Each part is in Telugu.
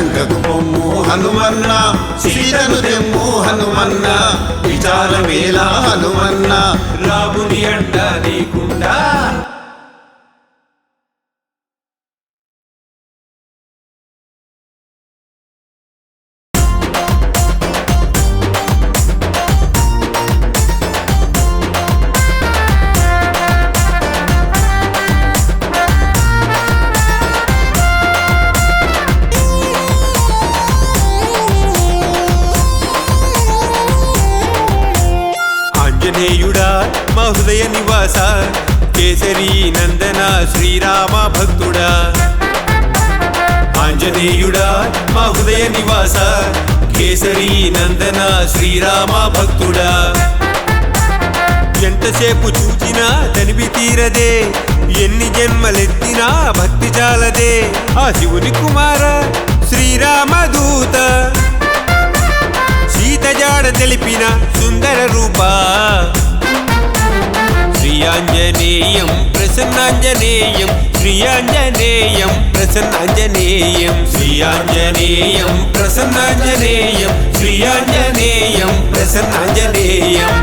లంకకు పొమ్ము హనుమన్న సీతను తెమ్ము హనుమన్న విచారమేలా హనుమన్న రాముని అండ నీకుండా ఆంజనేయుడా మా హృదయ నివాస కేసరి నందన శ్రీరామ భక్తుడా ఆంజనేయుడా మా హృదయ నివాస కేసరి నందన శ్రీరామ భక్తుడా ఎంతసేపు చూచినా తనివి తీరదే ఎన్ని జన్మలెత్తినా భక్తి చాలదే ఆ శివుని కుమార శ్రీరామ దూత సీత జాడ తెలిపిన సుందర రూపా శ్రీయాంజనేయం ప్రసన్నాంజనేయం శ్రీయాంజనేయం ప్రసన్నాంజనేయం శ్రీయాంజనేయం ప్రసన్నాంజనేయం శ్రీయాంజనేయం ప్రసన్నాంజనేయం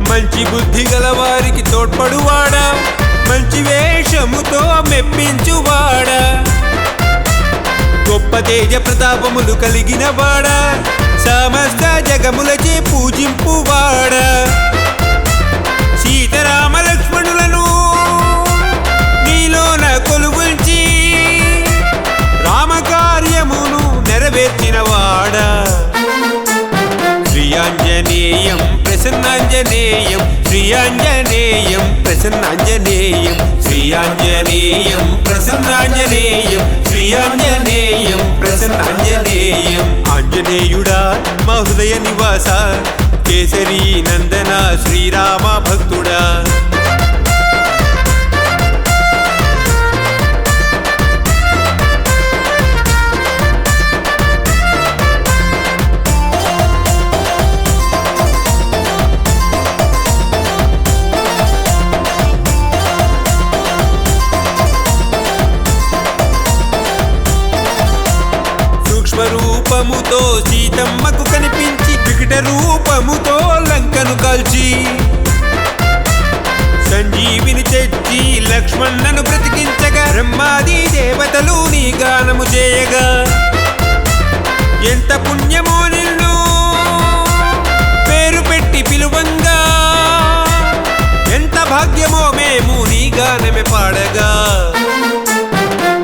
మంచి బుద్ధి గలవారికి తోడ్పడువాడా మంచి వేషముతో మెప్పించువాడా గొప్ప తేజ ప్రతాపములు కలిగిన వాడా సమస్త జగములచే పూజింపువాడా సీతారామ లక్ష్మణులను నీలోన కొలువుంచి రామకార్యమును నెరవేర్చిన వాడా శ్రీయాంజనేయం ప్రసన్నాంజనేయం శ్రీయాంజనేయం ప్రసన్నాంజనేయం శ్రీయాంజనేయం ప్రసన్నాంజనేయం శ్రీయాంజనేయం ప్రసన్నాంజనేయం ఆంజనేయుడా మా హృదయ నివాస కేసరి నందన శ్రీరామ భక్తుడా రూపముతో సీతమ్మకు కనిపించి వికట రూపముతో లంకను కాల్చి సంజీవిని తెచ్చి లక్ష్మణ్ణను బ్రతికించగా బ్రహ్మాది దేవతలు నీ గానము చేయగా ఎంత పుణ్యమో నిన్ను పేరు పెట్టి పిలువంగా ఎంత భాగ్యమో మేము నీ గానమే పాడగా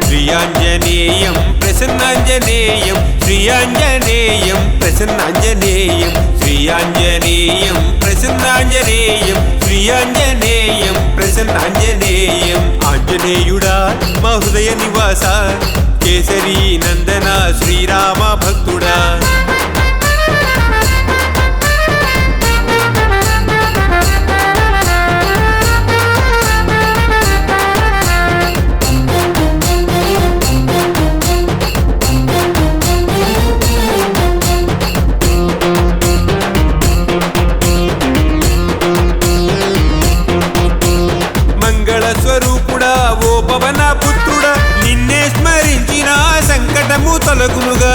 శ్రీయాంజనేయం ప్రసన్నాంజనేయం శ్రీయాంజనేయం ప్రసన్నాంజనేయం శ్రీయాంజనేయం ప్రసన్నాంజనేయం శ్రీయాంజనేయం ప్రసన్నాంజనేయం ఆంజనేయుడా మా హృదయ నివాస కేసరి నందన శ్రీరామ భక్తుడా స్వరూపుడా ఓ పవన పుత్రుడా నిన్నే స్మరించిన సంకటము తొలగునుగా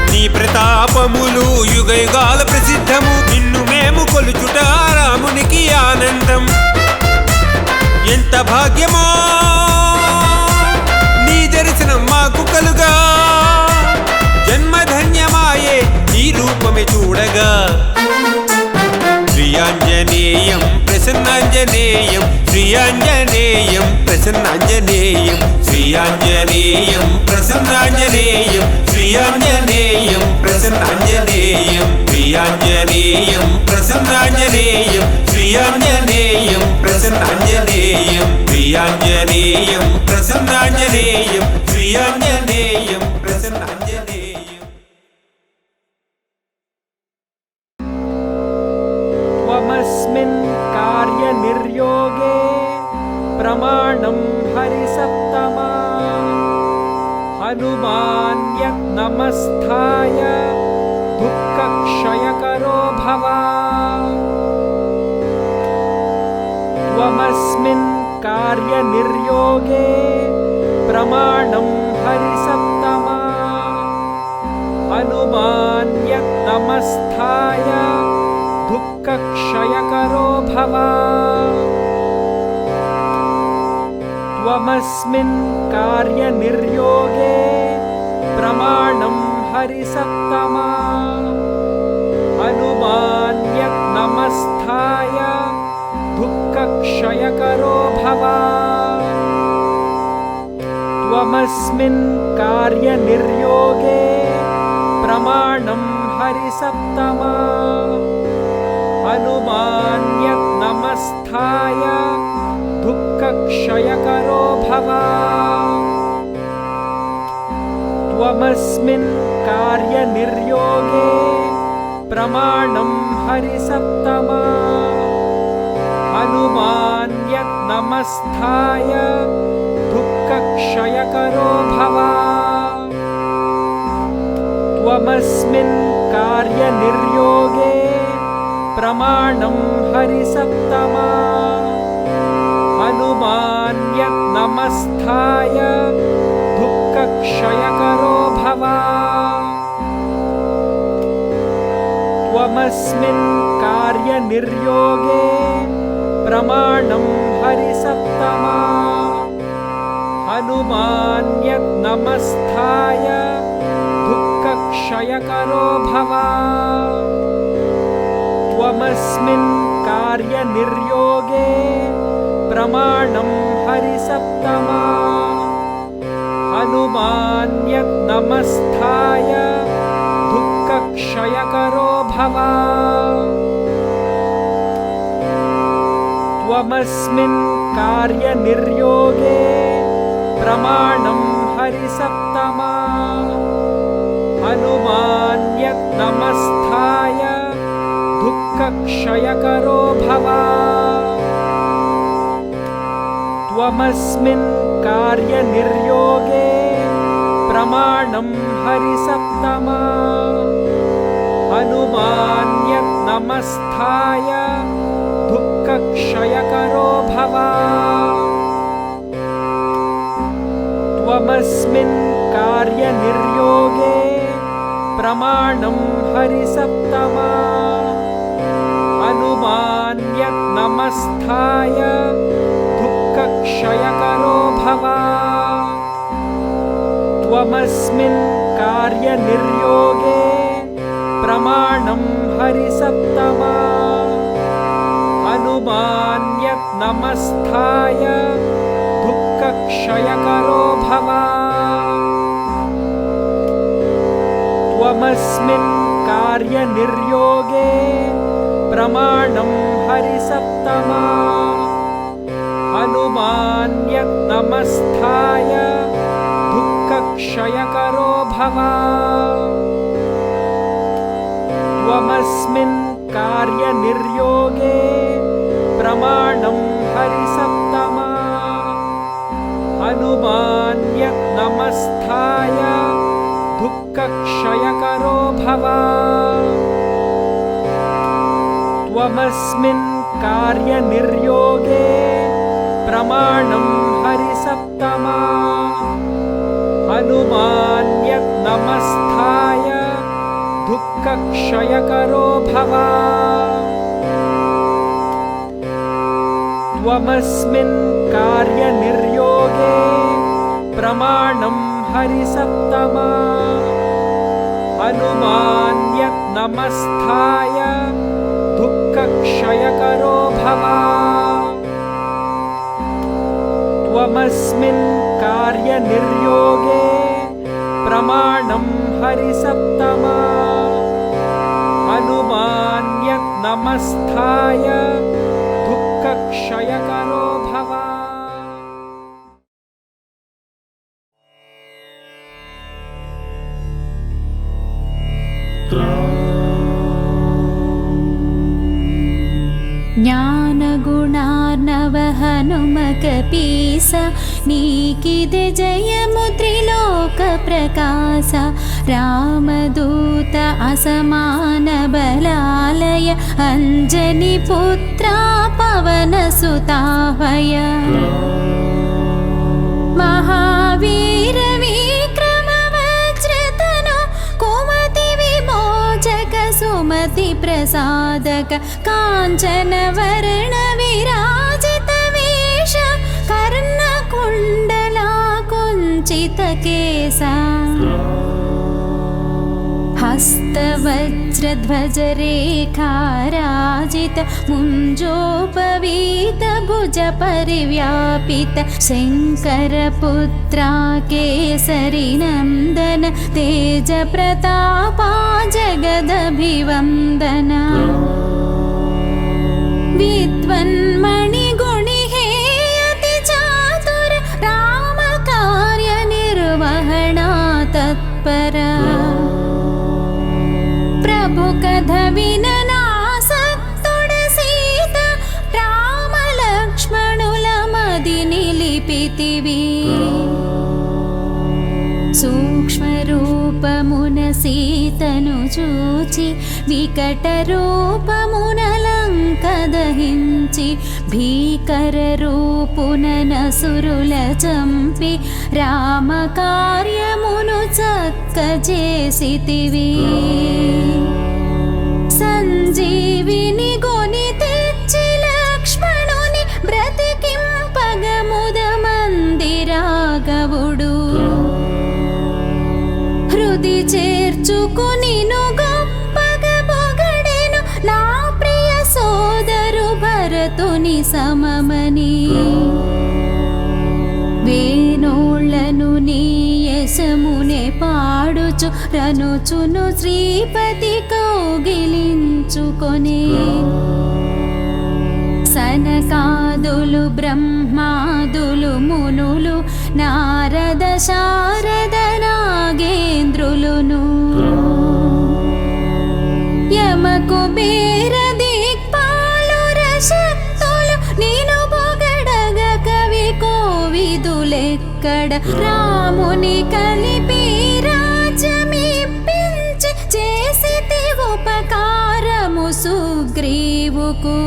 నీ ప్రతాపములు యుగ యుగాల ప్రసిద్ధము నిన్ను మేము కొలుచుట రామునికి ఆనందం ఎంత భాగ్యమో నీ దర్శనం మాకు కలుగా జన్మధన్యమాయే ఈ రూపమే చూడగా శ్రీయాంజనేయం ప్రసన్నాంజనేయం శ్రీయాంజనేయం ప్రసన్నాంజనేయం శ్రీయాంజనేయం ప్రసన్నాంజనేయం శ్రీయాంజనేయం ప్రసన్నాంజనేయం శ్రీయాంజనేయం ప్రసన్నాంజనేయం శ్రీయాంజనేయం ప్రసన్నాంజనేయం శ్రీయాంజనేయం ప్రసన్నాంజనేయం శ్రీయాంజనేయం ప్రసన్నాంజనేయం त्वमस्मिन् कार्यनिरतः प्रमाणं हरिसप्तमा हनुमान्यज्ञमस्थाय दुःखक्षयकरो भव त्वमस्मिन् कार्यनिर्योगे प्रमाणं हरिसप्तमा हनुमान्यज्ञमस्थाय दुःखक्षयकरो भव त्वमस्मिन् कार्यनिर्योगे प्रमाणं हरिसप्तमा हनुमान्यज्ञमस्थाय दुःखक्षयकरो भव त्वमस्मिन् कार्यनिर्योगे प्रमाणं हरिसप्तमा हनुमान्यज्ञमस्थाय दुःखक्षयकरो भव त्वमस्मिन् कार्यनिर्योगे प्रमाणं हरिसप्तमा हनुमान्यज्ञमस्थाय दुःखक्षयकरो भव त्वमस्मिन् कार्यनिर्योगे प्रमाणं हरिसप्तमा हनुमान्यज्ञमस्थाय दुःखक्षयकरो भव त्वमस्मिन् कार्यनिर्योगे प्रमाणं हरिसप्तमा हनुमान्यज्ञमस्थाय दुःखक्षयकरो भव त्वमस्मिन् कार्यनिर्योगे प्रमाणं हरिसप्तमा हनुमान्यज्ञमस्थाय दुःखक्षयकरो भव त्वमस्मिन् कार्यनिर्योगे प्रमाणं हरिसप्तमा हनुमान्यज्ञमस्थाय दुःखक्षयकरो भव त्वमस्मिन् कार्यनिर्योगे प्रमाणं हरिसप्तमा हनुमान्यज्ञमस्थाय दुःखक्षयकरो भव त्वमस्मिन् कार्यनिर्योगे प्रमाणं हरिसप्तमा हनुमान्यज्ञमस्थाय दुःखक्षयकरो भव त्वमस्मिन् कार्यनिर्योगे प्रमाणं हरिसप्तमा हनुमान्यज्ञमस्थाय दुःखक्षयकरो भव त्वमस्मिन् कार्यनिर्योगे प्रमाणं हरिसप्तमा हनुमान्यज्ञमस्थाय दुःखक्षयकरो भव त्वमस्मिन् कार्यनिर्योगे प्रमाणं हरिसप्तमा हनुमान्यज्ञमस्थाय दुःखक्षयकरो भव त्वमस्मिन् कार्यनिर्योगे प्रमाणं हरिसप्तमा हनुमान्यज्ञमस्थाय दुःखक्षयकरो भव त्वमस्मिन् कार्यनिर्योगे प्रमाणं हरिसप्तमा हनुमान्यज्ञमस्थाय दुःखक्षयकरो भव त्वमस्मिन् कार्यनिर्योगे प्रमाणं हरिसप्तमा हनुमान्यज्ञमस्थाय दुःखक्षयकरो भव ज्ञानगुणार्णव हनुमकीर्तनं కపీస నీకిదే జయము త్రిలోక ప్రకాశ రామదూత అసమాన బలాలయ అంజని పుత్ర పవన సుతావయ మహావీర విక్రమ వజ్రతను కుమతి విమోచక సుమతి ప్రసాదక కాంచన వర్ణ విరాజిత వేష కర్ణ కుండల కుంచిత కేశ हस्तवज्रध्वजरेखाराजित मुञ्जोपवीत भुज परिव्यापित शङ्करपुत्रा केसरी नन्दन तेजप्रतापा जगदभिवन्दना विद्वन्मणिगुणिहेयति चातुर रामकार्यनिर्वहणा तत्परा ప్రభు కథ విననాసక్తుడ సీత రామ లక్ష్మణుల మది నిలిపితివి సూక్ష్మ రూపమున సీతను చూచి వికట రూపమున లంక దహించి భీకర రూపున నసురుల చంపి రామ కార్యమును చక్కజేసితివి సంజీవిని గొని తెచ్చి లక్ష్మణుని బ్రతికింపగ ముదమంది రాఘవుడు హృది చేర్చుకునిను గొప్పగ పొగడెను నా ప్రియ సోదరు భరతుని సమమని వేణోళ్లను నీ యశమునే పాడుచు రనుచును శ్రీపతి కౌగిలించుకొనే సనకాదులు బ్రహ్మాదులు మునులు నారద శారద నాగేంద్రులును యమ కుబేర దిక్పాలుర శక్తులు నీను పొగడగ కవి కోవిదులెక్కడ రాముని కలిపి రాజ్యమిప్పించి చేసితి ఉపకారము సుగ్రీవుకు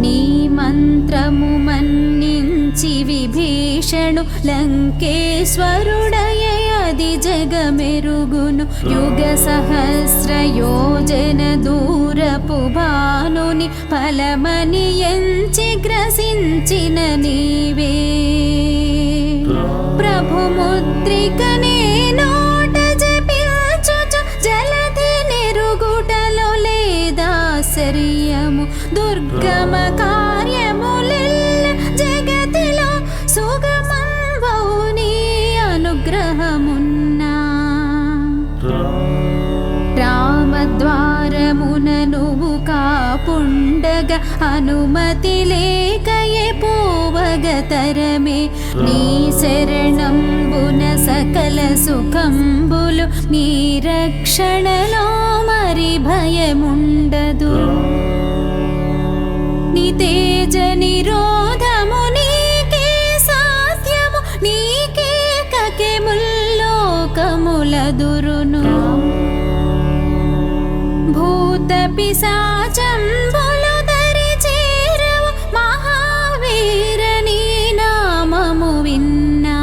నీ మంత్రము మన్నించి విభీషణు లంకేశ్వరుడయ అది జగమెరుగును యుగ సహస్ర యోజన దూరపు భానుని ఫలమని ఎంచి గ్రసించిన నీవే ప్రభు ముద్రికనే నోట జపించుచు జలధి నిరుగుటలో లేదాశ్చర్యము దుర్గమ కార్యములెల్ల జగతిలో సుగమం వౌని అనుగ్రహమున్నా రామద్వారమున నువ్వు కాపుండగ అనుమతి లేకయే పోవగ తరమే నీ శరణంబున సకల సుఖంబులు నీ రక్షణలో మరి భయముండదు నీ తేజ నిరోధము నీకే సాధ్యము నీకే కకే ముల్లోకములదురును భూత పిశాచంబులు దరి చేరవు మహావీర నీ నామము విన్నా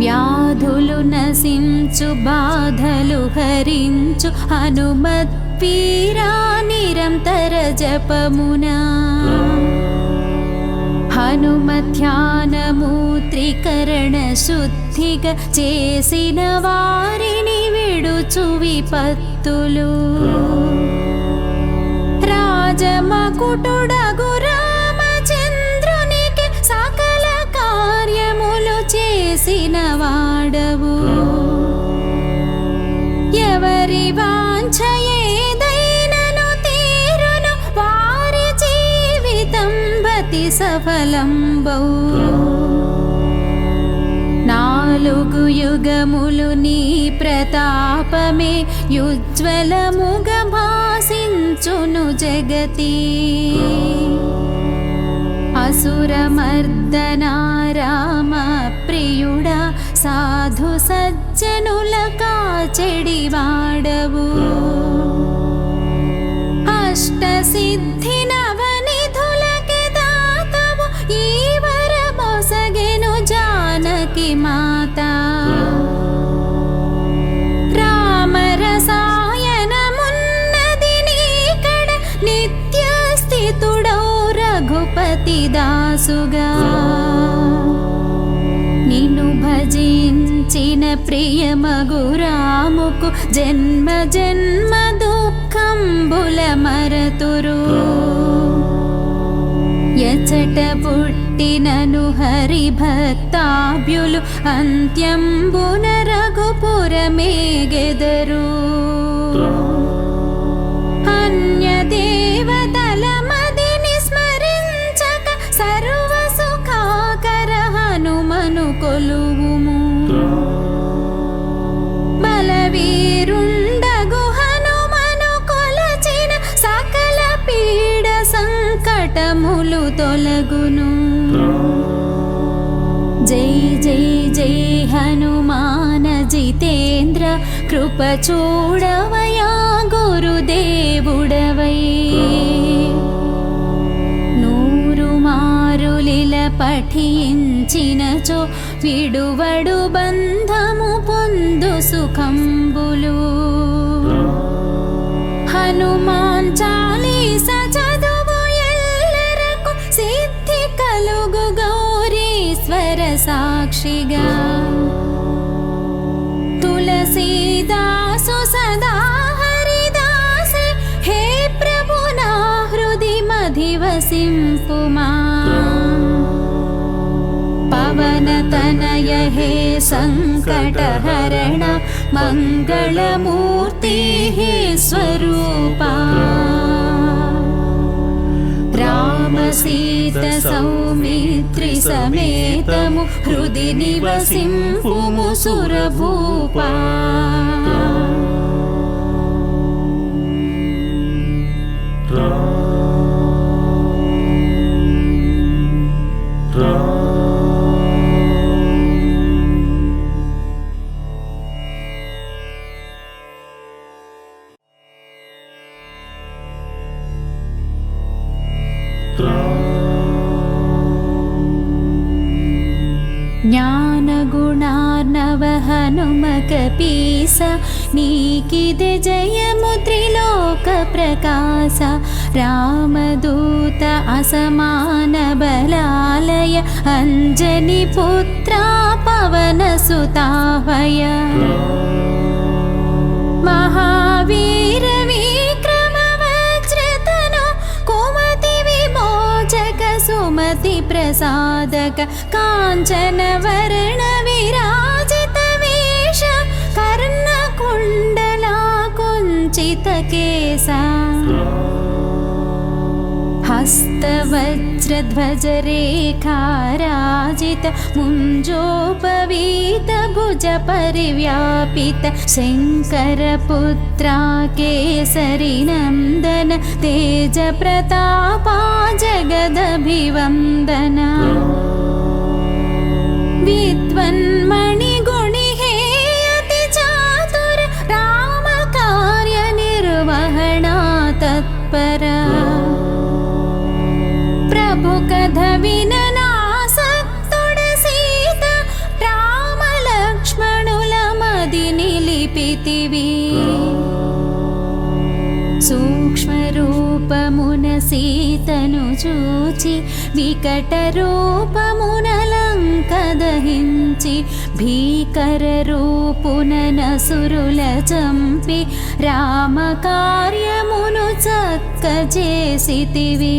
వ్యాధులు నశించు బాధలు హరించు హనుమత్ వీరా నిరంతర జపమునా హనుమధ్యానము త్రికరణ శుద్ధిగా చేసిన వారిని విడుచు విపత్తులు రాజమకుటుడగు రామచంద్రునికి సకల కార్యములు చేసిన వాడవు ఎవరి వాంఛ ఏదైనను తీరును వారి జీవితం భతి సఫలంబౌ నాలుగు యుగములు నీ ప్రతాపమే యుజ్వలముగ భాసించును జగతి. అసురమర్దనా రామ ప్రియుడా సాధు సజ్జనుల కాచెడివాడవు. అష్టసిద్ధి నవనిధులకి దాతవు ఈ వరమొసగెను జానకి మాత. రామరసాయనమున్నది నీకడ నిత్య స్థితుడౌ రఘుపతి దాసుగా. నిన్ను భజించిన ప్రియమగు రాముకు జన్మ జన్మ దుఃఖంబుల మరతురు. ఎచట పుట్టినను హరి భక్తాభ్యులు అంత్యంబున రఘుపురమేగెదరు. అన్య దేవతల మదిని స్మరించక సర్వ సుఖాకర హనుమను కొలువుము. బలవీరుండగు హనుమను కొలచిన సకల పీడ సంకటములు తొలగును. జై జై జై హనుమాన జితేంద్ర కృప చూడవయా గురుదేవుడవై. నూరు మారులిల పఠించినచో విడువడు బంధము పొందు సుఖంబులు. హనుమాన్ చాలీస చదువు ఎల్లరకు సిద్ధి కలుగు గౌరీశ్వర సాక్షిగా. తులసీదాసు సదా హరిదాసే హే ప్రభు నా హృది మధివసింపుమా. పవన తనయ హే సంకటహరణ మంగళమూర్తి హే స్వరూపా. రామ సీత సౌమిత్రి సమేతము హృది నివసింపుము సురభూపా. జ్ఞానగుణార్ణవ హనుమ కపీస నీకిదే జయము త్రిలోక ప్రకాశ. రామదూత అసమాన బలాలయ అంజని పుత్ర పవన సుతావయ. మహావీర విక్రమ వజ్రతను కుమతి విమోచక సుమతి ప్రసాదక కాంచన వర్ణ విరాజిత వేష కర్ణ కుండలా కుంచిత కేశ. హస్తవజ్రధ్వజ రేఖారాజిత ముంజోపవీత భుజ పరివ్యాపిత శంకర పుత్ర కేసరి నందన తేజ ప్రతాపా జగదభివందన. విద్వన్మణి గుణి హే అతి చాతుర రామ కార్య నిర్వహణ తత్పర. ప్రభు కథ విననాసక్తుడ సీత రామ లక్ష్మణుల మది నిలిపితివి. సూక్ష్మ రూపమున సీతను చూచి వికట రూపమున లంక దహించి భీకర రూపున నసురుల చంపి రామ కార్యమును చక్క చేసితివి.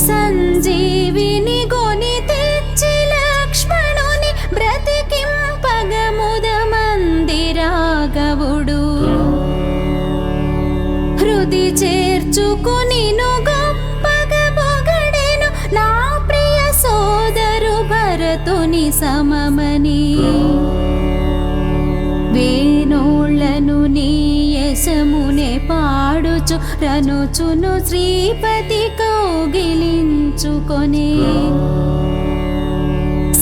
సంజీవిని గొని తెచ్చి లక్ష్మణుని బ్రతికింపగ ముద మందిరాగవుడు. హృది చేర్చుకునిను గొప్పగ పొగడెను నా ప్రియ సోదరు భరతుని సమమని వేణోళ్లను నీ యశమునే పాడుచు రనుచును శ్రీపతి కౌగిలించుకొనే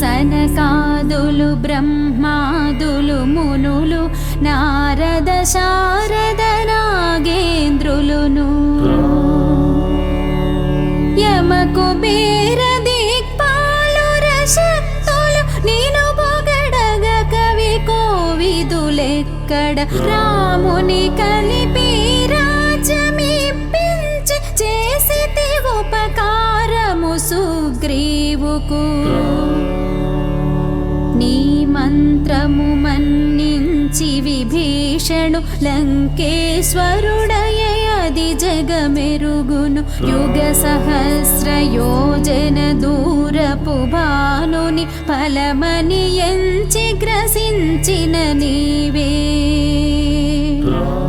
సనకాదులు బ్రహ్మాదులు మునులు నారద శారద నాగేంద్రులును యమకు బేర దిక్పాలుర శక్తులు నేను పొగడగ కవి కోవిదులెక్కడ రాముని కలిపి రాజ్యమిప్పించి చేసితి ఉపకారము సుగ్రీవుకు నీ మంత్రము మన్నించి విభీషణు లంకేశ్వరుడయది జగమెరుగును యుగ సహస్ర యోజన దూరపు భానుని ఫలమని ఎంచి గ్రసించిన నీవే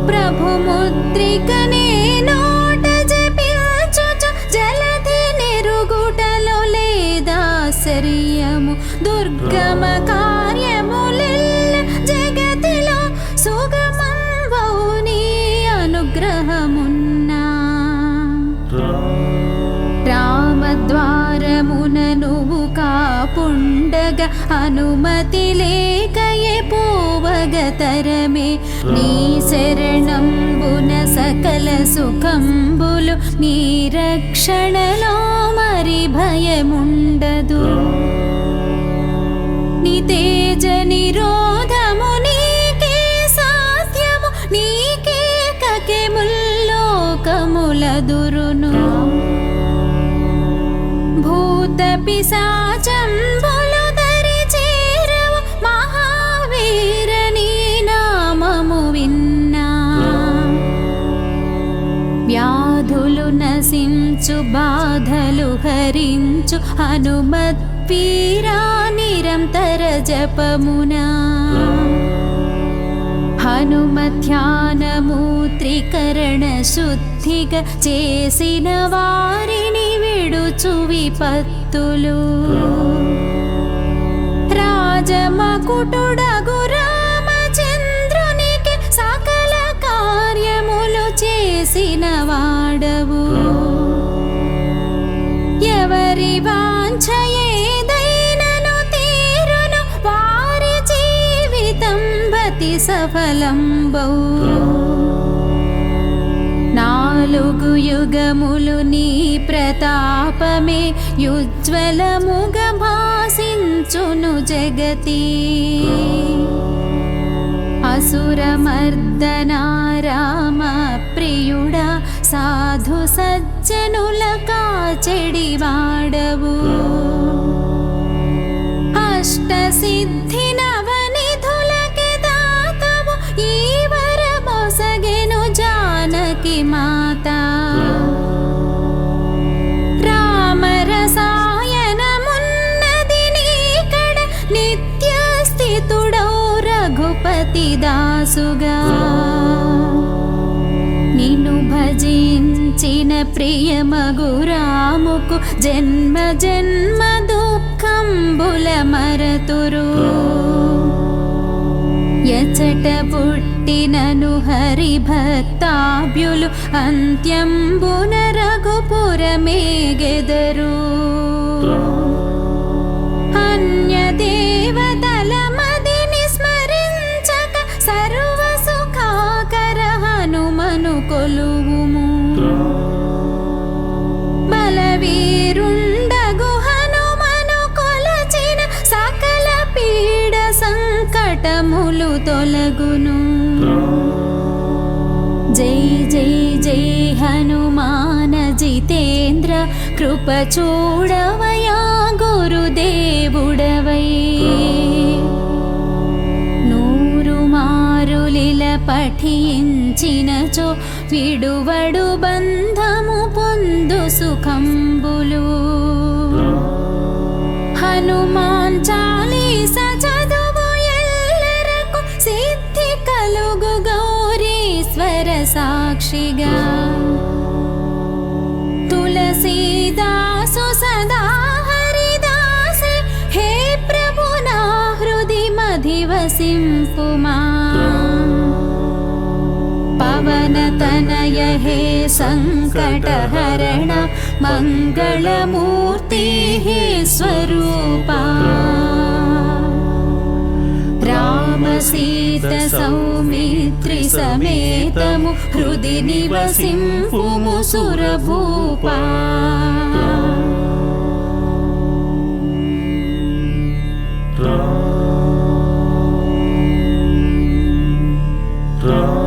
ప్రభు ముద్రికనే నోట జపించుచు జలధి నెరుగుటలో లేదాశ్చర్యము దుర్గమ కార్యములెల్ల జగతిలో సుగమం వౌని అనుగ్రహమున్నా రామద్వారమున నువ్వు కాపుండగ అనుమతి లేకయే పోవగ తరమే నీ శరణంబున సకల సుఖంబులు నీ రక్షణలో మరి భయముండదు నీ తేజ నిరోధము నీకే సాధ్యము నీకే కకే ముల్లోకములదురును భూత పిశాచంబులు దరి చేరవు మహావీర నీ నామము విన్నా వ్యాధులు నశించు బాధలు హరించు హనుమద్వీరా నిరంతర జపమునా హనుమధ్యానము త్రికరణ శుద్ధిగా చేసిన వారిని విడుచు విపత్తులు రాజమకుటుడగు రామచంద్రునికి సకల కార్యములు చేసిన వాడవు ఎవరి వాంఛ ఏదైనను తీరును వారి జీవితం భతి సఫలంబౌ నాలుగు యుగములు నీ ప్రతాపమే యుజ్వలముగ భాసించును జగతి అసురమర్దనా రామ ప్రియుడా సాధు సజ్జనుల కాచెడి వాడవు అష్ట సిద్ధి నవనిధులకి దాతవు ఈ వరమొసగెను జానకి మాత రామరసాయనమున్నది నీకడ నిత్య స్థితుడౌ రఘుపతి దాసుగా నిన్ను భజించిన ప్రియమగు రాముకు జన్మ జన్మ దుఃఖంబుల మరతురు ఎచట పుట్టినను హరి భక్తాభ్యులు అంత్యంబున రఘుపురమేగెదరు అన్య దేవతల మదిని స్మరించక సర్వ సుఖాకర హనుమను కొలువుము బలవీరుండగు హనుమను కొలచిన సకల పీడ సంకటములు తొలగును జై జై జై హనుమాన జితేంద్ర కృప చూడవయా గురుదేవుడవై నూరు మారులిల పఠించినచో విడువడు బంధము పొందు సుఖంబులు హనుమాన్ చాలీస చదువు ఎల్లరకు సిద్ధి కలుగు గౌరీశ్వర సాక్షిగా తులసీదాసు సదా హరిదాసి హే ప్రభు निवसिम्पुमा पवनतनय हे सङ्कटहरण मङ्गलमूर्ति हे स्वरूपा रामसीतसौमित्रि समेतमु हृदि निवसिम्पुमु सुरभूपा Ram